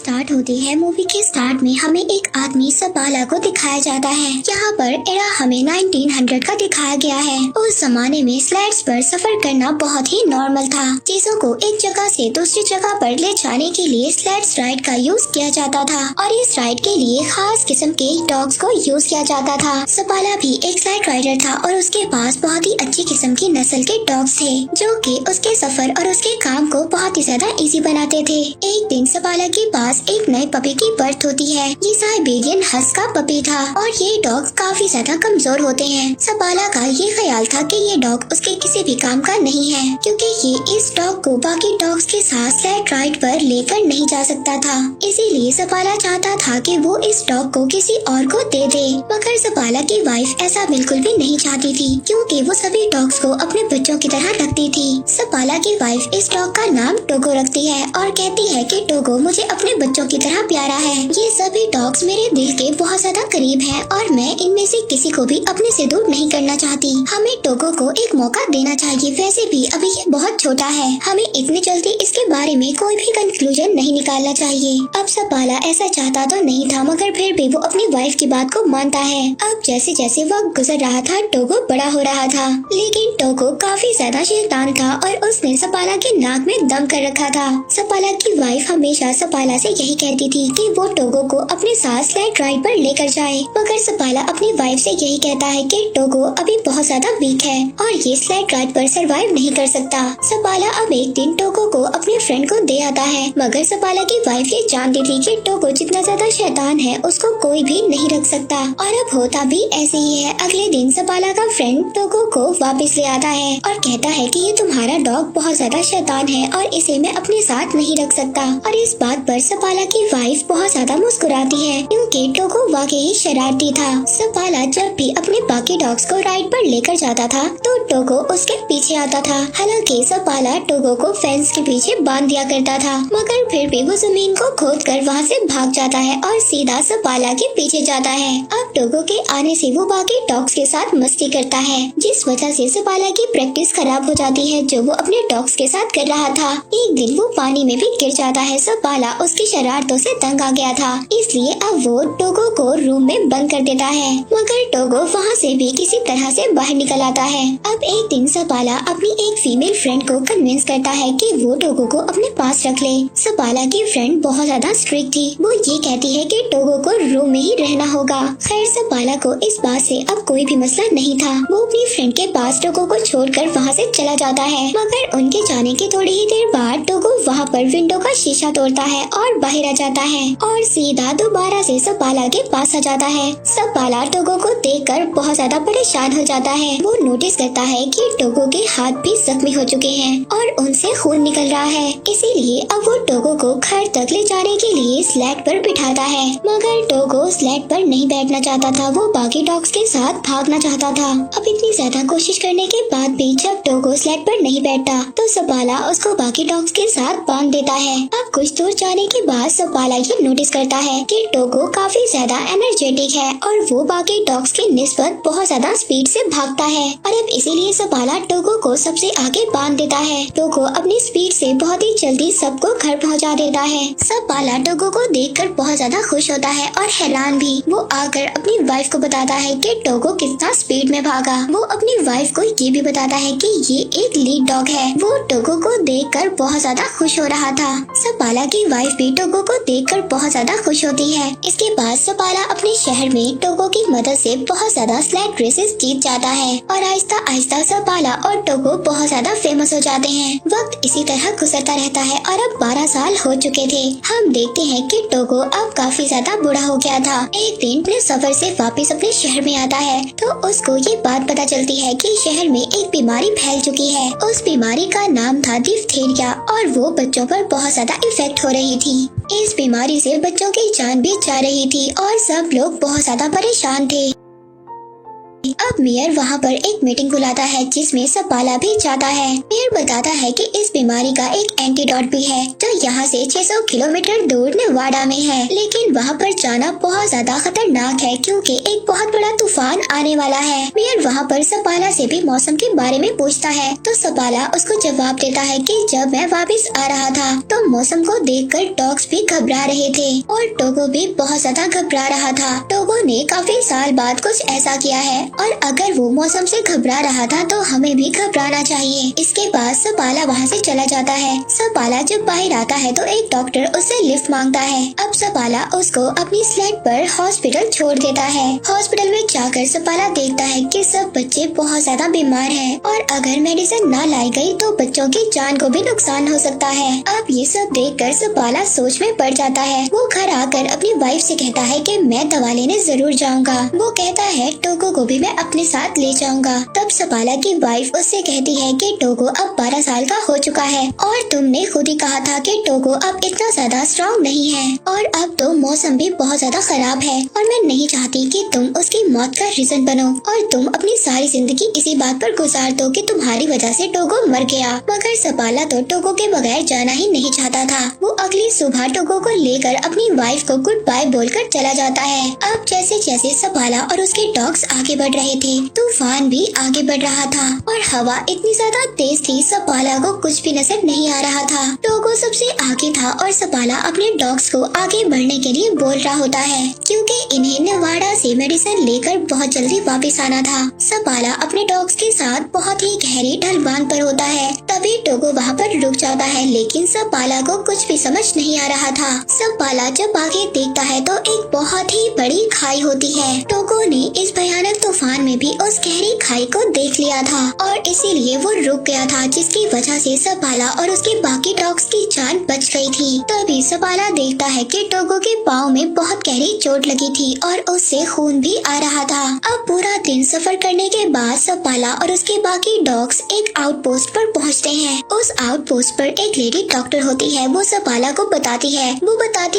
Start होती है। Movie के स्टार्ट में हमें एक आदमी सपाला को दिखाया जाता है। यहाँ पर एरा हमें 1900 का दिखाया गया है। उस जमाने में स्लेड्स पर सफर करना बहुत ही नॉर्मल था। चीजों को एक जगह से दूसरी जगह पर ले जाने के लिए स्लेड्स राइड का यूज किया जाता था और इस राइड के लिए खास किस्म के डॉग्स को यूज किया जाता था। सपाला भी एक स्लेड राइडर था और उसके पास बहुत ही अच्छी किस्म की नस्ल के डॉग्स थे जो कि उसके सफर और उसके काम को बहुत ही ज्यादा इजी बनाते थे। एक दिन सपाला के पास एक नए पपी की बर्थ होती है। ये साइबेरियन हस्क का पपी था और ये डॉग काफी ज्यादा कमजोर होते हैं। सपाला का ये ख्याल था कि ये डॉग उसके किसी भी काम का नहीं है क्योंकि ये इस डॉग को बाकी डॉग्स के साथ स्लेड राइड पर लेकर नहीं जा सकता था। इसीलिए सपाला चाहता था कि वो इस डॉग को किसी और को दे दे, मगर सपाला की वाइफ ऐसा बिल्कुल भी नहीं चाहती थी क्योंकि वो सभी डॉग्स को अपने बच्चों की तरह रखती थी। सपाला की वाइफ इस डॉग का नाम टोगो रखती है और कहती है कि टोगो मुझे अपने बच्चों की तरह प्यारा है। ये सभी डॉग्स मेरे दिल के बहुत ज्यादा करीब हैं और मैं इनमें से किसी को भी अपने से दूर नहीं करना चाहती। हमें टोगो को एक मौका देना चाहिए। वैसे भी अभी ये बहुत छोटा है, हमें इतनी जल्दी इसके बारे में कोई भी कंक्लूजन नहीं निकालना चाहिए। अब सपाला ऐसा चाहता तो नहीं था मगर फिर भी वो अपनी वाइफ की बात को मानता है। अब जैसे जैसे वक्त गुजर रहा था टोगो बड़ा हो रहा था, लेकिन टोगो काफी ज्यादा शैतान था और उसने सपाला के नाक में दम कर रखा था। सपाला की वाइफ हमेशा सपाला से यही कहती थी कि वो टोगो को अपने साथ स्लेड राइड पर लेकर जाए, मगर सपाला अपनी वाइफ से यही कहता है कि टोगो अभी बहुत ज्यादा वीक है और ये स्लेड राइड पर सरवाइव नहीं कर सकता। सपाला अब एक दिन टोगो को अपने फ्रेंड को दे आता है, मगर सपाला की वाइफ ये जानती थी कि टोगो जितना ज्यादा शैतान है उसको कोई भी नहीं रख सकता और अब होता भी ऐसे ही है। अगले दिन सपाला का फ्रेंड टोगो को वापस ले आता है और कहता है कि ये तुम्हारा डॉग बहुत ज्यादा शैतान है और इसे मैं अपने साथ नहीं रख सकता। और इस बात पर सपाला की वाइफ बहुत ज्यादा मुस्कुराती है क्योंकि टोगो वाकई ही शरारती था। सपाला जब भी अपने बाकी डॉग्स को राइड पर लेकर जाता था तो टोगो उसके पीछे आता था। हालांकि सपाला टोगो को फेंस के पीछे बांध दिया करता था, मगर फिर भी वो जमीन को खोदकर वहाँ से भाग जाता है और सीधा सपाला के पीछे जाता है। अब टोगो के आने से वो बाकी डॉग्स के साथ मस्ती करता है, जिस वजह से सपाला की प्रैक्टिस खराब हो जाती है जो वो अपने डॉग्स के साथ कर रहा था। एक दिन वो पानी में भी गिर जाता है। सपाला उसकी शरारतों से तंग आ गया था, इसलिए अब वो टोगो को रूम में बंद कर देता है, मगर टोगो वहाँ से भी किसी तरह से बाहर निकल आता है। अब एक दिन सपाला अपनी एक फीमेल फ्रेंड को कन्विंस करता है कि वो टोगो को अपने पास रख ले। सपाला की फ्रेंड बहुत ज्यादा स्ट्रिक्ट थी, वो ये कहती है कि टोगो को रूम में ही रहना होगा। खैर सपाला को इस बात से अब कोई भी मसला नहीं था। वो अपनी फ्रेंड के पास टोगो को छोड़कर वहाँ से चला जाता है, मगर उनके जाने के थोड़ी ही देर बाद टोगो वहाँ पर विंडो का शीशा तोड़ता है और बाहर आ जाता है और सीधा दोबारा से सपाला के पास आ जाता है। सपाला टोगो को देखकर बहुत ज्यादा परेशान हो जाता है। वो नोटिस करता है कि टोगो के हाथ भी जख्मी हो चुके हैं और उनसे खून निकल रहा है, इसीलिए अब वो टोगो को घर तक ले जाने के लिए स्लेड पर बिठाता है, मगर टोगो स्लेड पर नहीं बैठना चाहता था। वो बाकी डॉग्स के साथ भागना चाहता था। अब इतनी ज्यादा कोशिश करने के बाद भी जब टोगो स्लेड पर नहीं बैठता तो सपाला उसको बाकी डॉग्स के साथ बांध देता है। अब कुछ दूर जाने के बाद सपाला ये नोटिस करता है कि टोगो काफी ज्यादा एनर्जेटिक है और वो बाकी डॉग्स के निस्बत बहुत ज्यादा स्पीड से भागता है और अब इसीलिए सपाला टोगो को सबसे आगे बांध देता है। टोगो अपनी स्पीड से बहुत ही जल्दी सबको घर पहुंचा देता है। सपाला टोगो को देखकर बहुत ज्यादा खुश होता है और हैरान भी। वो आकर अपनी वाइफ को बताता है कि टोगो कितना स्पीड में भागा। वो अपनी वाइफ को ये भी बताता है कि ये एक लीड डॉग है। वो टोगो को देखकर बहुत ज्यादा खुश हो रहा था। सपाला की वाइफ भी टोगो को देखकर बहुत ज्यादा खुश होती है। इसके बाद सपाला अपने शहर में टोगो की मदद से बहुत ज्यादा स्लेड रेसेस जीत जाता है और आहिस्ता आहिस्ता सपाला और टोगो बहुत ज्यादा फेमस हो जाते हैं। वक्त इसी तरह गुजरता रहता है और अब 12 साल हो चुके थे। हम देखते हैं कि टोगो अब काफी ज्यादा बूढ़ा हो गया था। एक दिन अपने सफर से वापस अपने शहर में आता है तो उसको ये बात पता चलती है कि शहर में एक बीमारी फैल चुकी है। उस बीमारी का नाम था डिप्थीरिया और वो बच्चों पर बहुत ज्यादा इफेक्ट हो रही थी। इस बीमारी से बच्चों की जान भी जा रही थी और सब लोग बहुत ज्यादा परेशान थे। अब मेयर वहाँ पर एक मीटिंग बुलाता है जिसमें सपाला भी जाता है। मेयर बताता है कि इस बीमारी का एक एंटीडोट भी है जो यहाँ से 600 किलोमीटर दूर नेवाडा में है, लेकिन वहाँ पर जाना बहुत ज्यादा खतरनाक है क्योंकि एक बहुत बड़ा तूफान आने वाला है। मेयर वहाँ पर सपाला से भी मौसम के बारे में पूछता है तो सपाला उसको जवाब देता है कि जब मैं वापस आ रहा था तो मौसम को देखकर डॉग्स भी घबरा रहे थे और टोगो भी बहुत ज्यादा घबरा रहा था। टोगो ने काफी साल बाद कुछ ऐसा किया है और अगर वो मौसम से घबरा रहा था तो हमें भी घबराना चाहिए। इसके बाद सपाला वहाँ से चला जाता है। सपाला जब बाहर आता है तो एक डॉक्टर उससे लिफ्ट मांगता है। अब सपाला उसको अपनी स्लेड पर हॉस्पिटल छोड़ देता है। हॉस्पिटल में जाकर सपाला देखता है कि सब बच्चे बहुत ज्यादा बीमार हैं और अगर मेडिसिन न लाई गई तो बच्चों की जान को भी नुकसान हो सकता है। अब ये सब देखकर सपाला सोच में पड़ जाता है। वो घर आकर अपनी वाइफ से कहता है कि मैं दवा लेने जरूर जाऊंगा। वो कहता है टोगो को भी मैं अपने साथ ले जाऊंगा। तब सपाला की वाइफ उससे कहती है कि टोगो अब 12 साल का हो चुका है और तुमने खुद ही कहा था कि टोगो अब इतना ज्यादा स्ट्रॉन्ग नहीं है और अब तो मौसम भी बहुत ज्यादा खराब है और मैं नहीं चाहती कि तुम उसकी मौत का रीजन बनो और तुम अपनी सारी जिंदगी इसी बात पर गुजार दो कि तुम्हारी वजह से टोगो मर गया। मगर सपाला तो टोगो के बगैर जाना ही नहीं चाहता था। वो अगली सुबह टोगो को लेकर अपनी वाइफ को गुड बाय बोलकर चला जाता है। अब जैसे जैसे सपाला और उसके डॉग्स आगे बढ़ रहे थे तूफान भी आगे बढ़ रहा था और हवा इतनी ज्यादा तेज थी सपाला को कुछ भी नजर नहीं आ रहा था। टोगो सबसे आगे था और सपाला अपने डॉग्स को आगे बढ़ने के लिए बोल रहा होता है क्योंकि इन्हें नेवाडा से मेडिसिन लेकर बहुत जल्दी वापस आना था। सपाला अपने डॉग्स के साथ बहुत ही गहरी ढलवान पर होता है। तभी टोगो वहाँ पर रुक जाता है लेकिन सपाला को कुछ भी समझ नहीं आ रहा था। सपाला जब आगे देखता है तो एक बहुत ही बड़ी खाई होती है। टोगो ने इस भयानक तूफान में भी उस गहरी खाई को देख लिया था और इसीलिए वो रुक गया था जिसकी वजह से सपाला और उसके बाकी डॉग्स की जान बच गई थी। तभी सपाला देखता है कि टोगो के पाँव में बहुत गहरी चोट लगी थी और उससे खून भी आ रहा था। अब पूरा दिन सफर करने के बाद सपाला और उसके बाकी डॉग्स एक आउटपोस्ट पर पहुंचते हैं। उस आउटपोस्ट पर एक लेडी डॉक्टर होती है। वो सपाला को बताती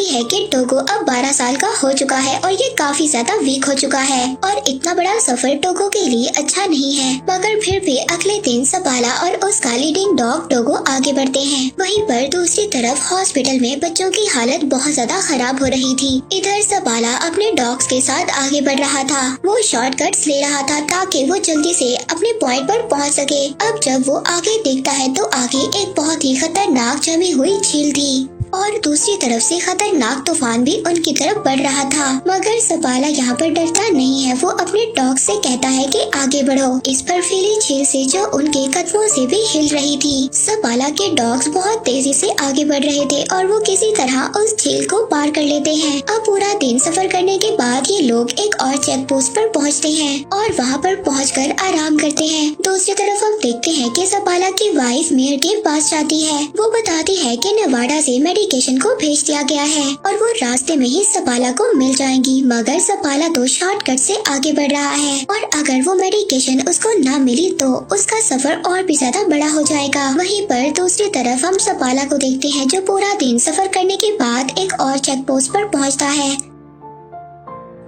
है कि टोगो अब 12 साल का हो चुका है और ये काफी ज्यादा वीक हो चुका है और इतना बड़ा सफर टोगो के लिए अच्छा नहीं है। मगर फिर भी अगले दिन सपाला और उसका लीडिंग डॉग टोगो आगे बढ़ते हैं। वहीं पर दूसरी तरफ हॉस्पिटल में बच्चों की हालत बहुत ज्यादा खराब हो रही थी। इधर सपाला अपने डॉग्स के साथ आगे बढ़ रहा था। वो शॉर्टकट्स ले रहा था ताकि वो जल्दी से अपने पॉइंट पर पहुंच सके। अब जब वो आगे देखता है तो आगे एक बहुत ही खतरनाक जमी हुई झील थी और दूसरी तरफ से खतरनाक तूफान भी उनकी तरफ बढ़ रहा था। मगर सपाला यहाँ पर डरता नहीं है। वो अपने डॉग से कहता है कि आगे बढ़ो इस बर्फीली झील से जो उनके कदमों से भी हिल रही थी। सपाला के डॉग्स बहुत तेजी से आगे बढ़ रहे थे और वो किसी तरह उस झील को पार कर लेते हैं। अब पूरा दिन सफर करने के बाद ये लोग एक और चेक पोस्ट पर पहुँचते हैं और वहाँ पर पहुँचकर आराम करते हैं। दूसरी तरफ हम देखते हैं कि सपाला की वाइफ मेयर के पास जाती है। वो बताती है कि नेवाडा से मेडिकेशन को भेज दिया गया है और वो रास्ते में ही सपाला को मिल जाएंगी। मगर सपाला तो शॉर्टकट से आगे बढ़ रहा है और अगर वो मेडिकेशन उसको न मिली तो उसका सफर और भी ज्यादा बड़ा हो जाएगा। वहीं पर दूसरी तरफ हम सपाला को देखते हैं जो पूरा दिन सफर करने के बाद एक और चेक पोस्ट पर पहुंचता है।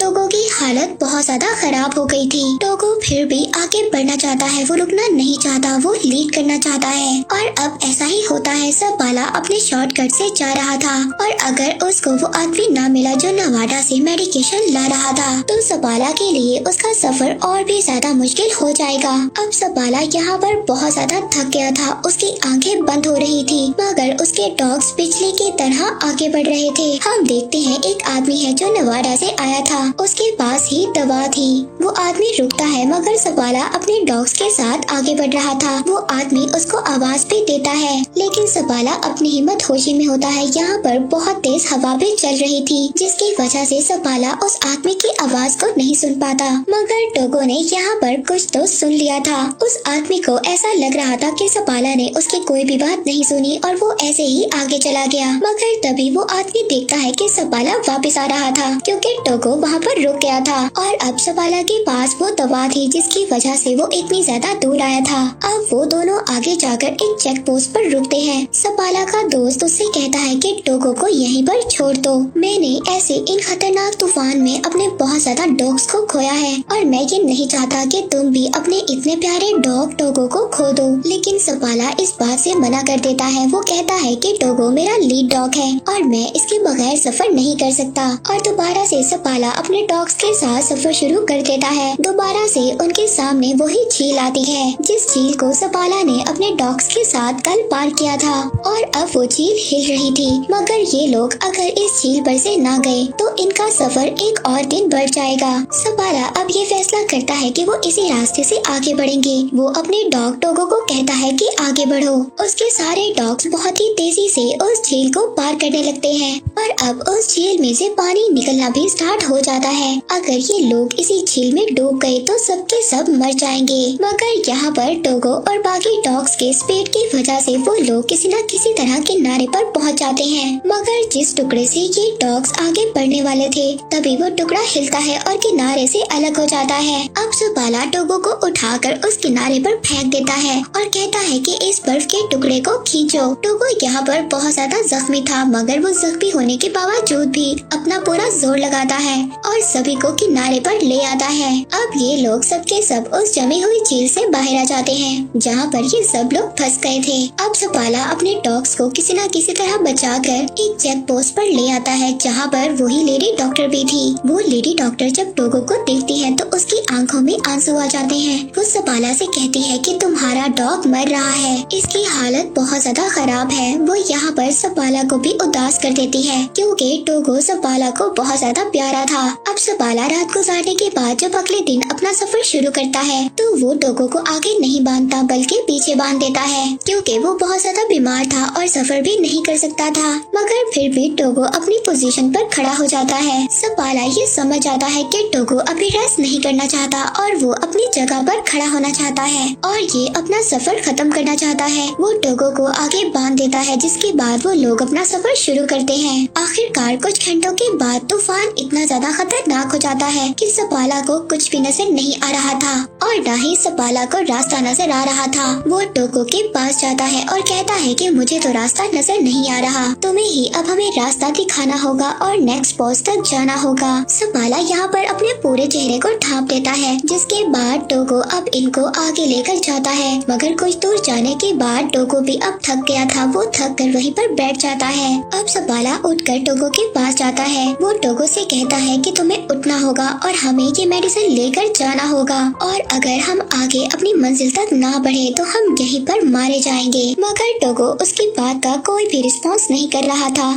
टोगो की हालत बहुत ज्यादा खराब हो गई थी। टोगो फिर भी आगे बढ़ना चाहता है। वो रुकना नहीं चाहता। वो लीड करना चाहता है और अब ऐसा ही होता है। सपाला अपने शॉर्टकट से जा रहा था और अगर उसको वो आदमी न मिला जो नेवाडा से मेडिकेशन ला रहा था तो सपाला के लिए उसका सफर और भी ज्यादा मुश्किल हो जाएगा। अब सपाला यहाँ पर बहुत ज्यादा थक गया था। उसकी आंखें बंद हो रही थी मगर उसके डॉग्स बिजली की तरह आगे बढ़ रहे थे। हम देखते हैं एक आदमी है जो नेवाडा से आया था। उसके पास ही दवा थी। वो आदमी रुकता है मगर सपाला अपने डॉग्स के साथ आगे बढ़ रहा था। वो आदमी उसको आवाज भी देता है लेकिन सपाला अपनी हिम्मत होशी में होता है। यहाँ पर बहुत तेज हवा भी चल रही थी जिसकी वजह से सपाला उस आदमी की आवाज को नहीं सुन पाता। मगर टोगो ने यहाँ पर कुछ तो सुन लिया था। उस आदमी को ऐसा लग रहा था कि सपाला ने उसकी कोई भी बात नहीं सुनी और वो ऐसे ही आगे चला गया। मगर तभी वो आदमी देखता है कि सपाला वापस आ रहा था क्योंकि टोगो वहाँ पर रुक गया रहा था और अब सपाला के पास वो दवा थी जिसकी वजह से वो इतनी ज्यादा दूर आया था। अब वो दोनों आगे जाकर एक चेक पोस्ट पर रुकते हैं। सपाला का दोस्त उससे कहता है कि टोगो को यहीं पर छोड़ दो। मैंने ऐसे इन खतरनाक तूफान में अपने बहुत ज्यादा डॉग्स को खोया है और मैं ये नहीं चाहता कि तुम भी अपने इतने प्यारे डॉग टोगो को खो दो। लेकिन सपाला इस बात से मना कर देता है। वो कहता है कि टोगो मेरा लीड डॉग है और मैं इसके बगैर सफर नहीं कर सकता। और दोबारा से सपाला अपने डॉग्स के साथ सफर शुरू कर देता है। दोबारा से उनके सामने वही झील आती है जिस झील को सपाला ने अपने डॉग्स के साथ कल पार किया था और अब वो झील हिल रही थी। मगर ये लोग अगर इस झील पर से ना गए तो इनका सफर एक और दिन बढ़ जाएगा। सपाला अब ये फैसला करता है कि वो इसी रास्ते से आगे बढ़ेंगे। वो अपने डॉग टोगो को कहता है कि आगे बढ़ो। उसके सारे डॉग्स बहुत ही तेजी से उस झील को पार करने लगते हैं और अब उस झील में से पानी निकलना भी स्टार्ट हो जाता है। अगर ये लोग इसी झील में डूब गए तो सबके सब मर जाएंगे। मगर यहाँ पर टोगो और बाकी डॉग्स के स्पीड की वजह से वो लोग किसी न किसी तरह किनारे पर पहुँच जाते हैं। मगर जिस टुकड़े से ये डॉग्स आगे बढ़ने वाले थे तभी वो टुकड़ा हिलता है और किनारे से अलग हो जाता है। अब सपाला टोगो को उठाकर उस किनारे पर फेंक देता है और कहता है कि इस बर्फ के टुकड़े को खींचो। टोगो यहाँ पर बहुत ज्यादा जख्मी था मगर वो जख्मी होने के बावजूद भी अपना पूरा जोर लगाता है और सभी को किनारे पर ले आता है। अब ये लोग सबके सब उस जमी हुई झील से बाहर आ जाते हैं जहाँ पर ये सब लोग फंस गए थे। अब सपाला अपने डॉग्स को किसी न किसी तरह बचाकर एक चेक पोस्ट पर ले आता है जहाँ पर वही लेडी डॉक्टर भी थी। वो लेडी डॉक्टर जब टोगो को देखती है तो उसकी आंखों में आंसू आ जाते हैं। वो सपाला से कहती है कि तुम्हारा डॉग मर रहा है, इसकी हालत बहुत ज्यादा खराब है। वो यहाँ पर सपाला को भी उदास कर देती है क्योंकि टोगो सपाला को बहुत ज्यादा प्यारा था। अब सपाला रात गुजारने के बाद जब अगले दिन अपना सफर शुरू करता है तो वो टोगो को आगे नहीं बांधता बल्कि पीछे बांध देता है क्योंकि वो बहुत ज्यादा बीमार था और सफर भी नहीं कर सकता था। मगर फिर भी टोगो अपनी पोजीशन पर खड़ा हो जाता है। सपाला ये समझ आता है कि टोगो अभी रेस्ट नहीं करना चाहता और वो अपनी जगह पर खड़ा होना चाहता है और ये अपना सफर खत्म करना चाहता है। वो टोगो को आगे बांध देता है जिसके बाद वो लोग अपना सफर शुरू करते हैं। आखिरकार कुछ घंटों के बाद तूफान इतना ज्यादा खतरनाक हो जाता है कि सपाला को कुछ भी नजर नहीं आ रहा था और न ही सपाला को रास्ता नजर आ रहा था। वो टोगो के पास जाता है और कहता है कि मुझे तो रास्ता नजर नहीं आ रहा, तुम्हें ही अब हमें रास्ता दिखाना होगा और नेक्स्ट पोस्ट तक जाना होगा। सपाला यहाँ पर अपने पूरे चेहरे को ढांप देता है जिसके बाद टोगो अब इनको आगे लेकर जाता है। मगर कुछ दूर जाने के बाद टोगो भी अब थक गया था। वो थक कर वहीं पर बैठ जाता है। अब सपाला उठकर टोगो के पास जाता है। वो टोगो से कहता है कि तुम्हें उठना होगा और हमें ये मेडिसिन लेकर जाना होगा और अगर हम आगे अपनी मंजिल तक ना बढ़े तो हम यहीं पर मारे जाएंगे। मगर टोगो उसकी बात का कोई भी रिस्पॉन्स नहीं कर रहा था।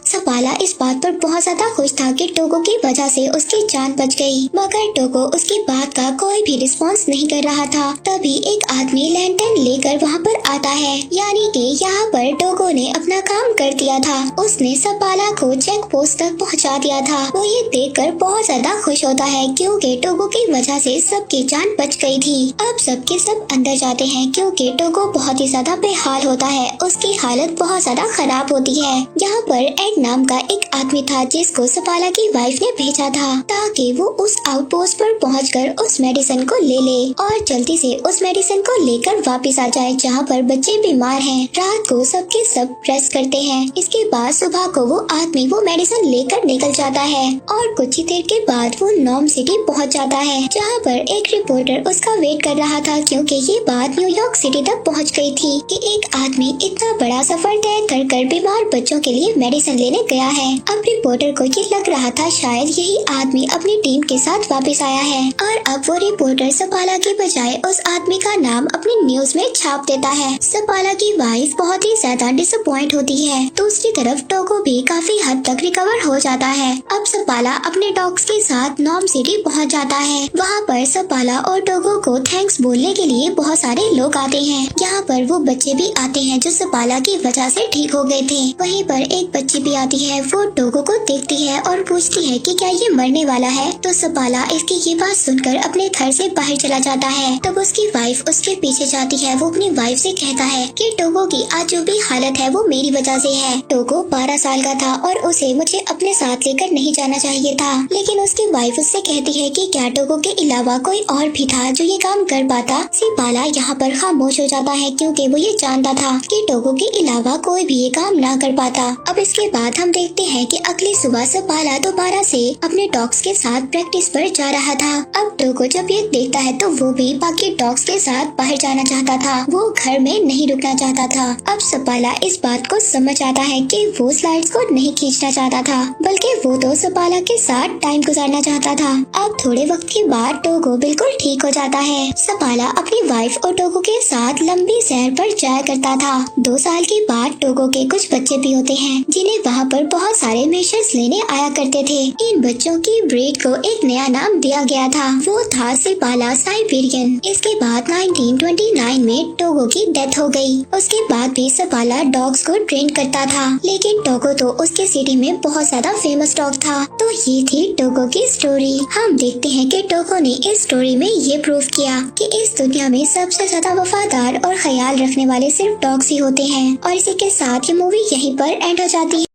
सपाला इस बात पर बहुत ज्यादा खुश था कि टोगो की वजह से उसकी जान बच गई। मगर टोगो उसकी बात का कोई भी रिस्पॉन्स नहीं कर रहा था। तभी एक आदमी लैंटर्न लेकर वहाँ पर आता है, यानी कि यहाँ पर टोगो ने अपना काम कर दिया था। उसने सपाला को चेक पोस्ट तक पहुँचा दिया था। वो ये देखकर बहुत ज्यादा खुश होता है क्योंकि टोगो की वजह से सबकी जान बच गई थी। अब सबके सब अंदर जाते हैं क्योंकि टोगो बहुत ही ज्यादा बेहाल होता है। उसकी हालत बहुत ज्यादा खराब होती है। यहाँ पर एड नाम का एक आदमी था जिसको सपाला की वाइफ ने भेजा था ताकि वो उस आउटपोस्ट पर पहुंचकर उस मेडिसिन को ले ले और जल्दी से उस मेडिसिन को लेकर वापस आ जाए जहाँ पर बच्चे बीमार हैं। रात को सबके सब रेस्ट करते हैं। इसके बाद सुबह को वो आदमी वो मेडिसिन लेकर निकल जाता है और कुछ ही देर के बाद वो नॉर्म सिटी पहुँच जाता है जहाँ पर एक रिपोर्टर उसका वेट कर रहा था क्योंकि ये बात न्यूयॉर्क सिटी तक पहुँच गई थी कि एक आदमी इतना बड़ा सफर तय कर बीमार बच्चों के लिए मेडिसिन लेने गया है। अब रिपोर्टर को ये लग रहा था शायद यही आदमी अपनी टीम के साथ वापस आया है और अब वो रिपोर्टर सपाला की बजाय उस आदमी का नाम अपनी न्यूज में छाप देता है। सपाला की वाइफ बहुत ही ज्यादा डिसअपॉइंट होती है। दूसरी तरफ टोगो भी काफी हद तक रिकवर हो जाता है। अब सपाला अपने डॉग्स के साथ नॉर्म सिटी पहुंच जाता है। वहाँ पर सपाला और टोगो को थैंक्स बोलने के लिए बहुत सारे लोग आते हैं। यहाँ पर वो बच्चे भी आते हैं जो सपाला की वजह से ठीक हो गए थे। वहीं पर एक बच्ची भी आती है वो टोगो को देखती है और पूछती है कि क्या ये मरने वाला है। तो सपाला इसकी ये बात सुनकर अपने घर से बाहर चला जाता है। तब उसकी वाइफ उसके पीछे जाती है। वो अपनी वाइफ से कहता है कि टोगो की आज जो भी हालत है वो मेरी वजह से है। टोगो 12 साल का था और उसे मुझे अपने साथ लेकर नहीं जाना चाहिए था। लेकिन उसकी वाइफ उससे कहती है कि क्या टोगो के अलावा कोई और भी था जो ये काम कर पाता। सपाला यहाँ पर खामोश हो जाता है क्योंकि वो ये जानता था कि टोगो के अलावा कोई भी ये काम ना कर पाता। अब इसके बाद हम देखते हैं कि अगली सुबह सपाला दोबारा से अपने डॉग्स के साथ प्रैक्टिस पर जा रहा था। अब टोगो जब ये देखता है तो वो भी बाकी डॉग्स के साथ बाहर जाना चाहता था। वो घर में नहीं रुकना चाहता था। अब सपाला इस बात को समझ आता है कि वो स्लाइड्स को नहीं खींचना चाहता था, बल्कि वो तो सपाला के साथ टाइम गुजारना चाहता था। अब थोड़े वक्त के बाद टोगो बिल्कुल ठीक हो जाता है। सपाला अपनी वाइफ और टोगो के साथ लंबी सैर पर जाया करता था। 2 साल के बाद टोगो के कुछ बच्चे भी होते हैं जिन्हें वहाँ पर बहुत सारे मेजर्स लेने आया करते थे। इन बच्चों की ब्रीड को एक नया नाम दिया गया था, वो था सपाला साइबेरियन। इसके बाद 1929 में टोगो की डेथ हो गई। उसके बाद भी सपाला डॉग्स को ट्रेन करता था, लेकिन टोगो तो उसके सिटी में बहुत ज्यादा फेमस डॉग था। तो ये थी टोगो की स्टोरी। हम देखते हैं कि टोगो ने इस स्टोरी में ये प्रूव किया कि इस दुनिया में सबसे ज्यादा वफादार और ख्याल रखने वाले सिर्फ डॉग्स ही होते हैं। और इसी के साथ ये मूवी यहीं पर एंड हो जाती है।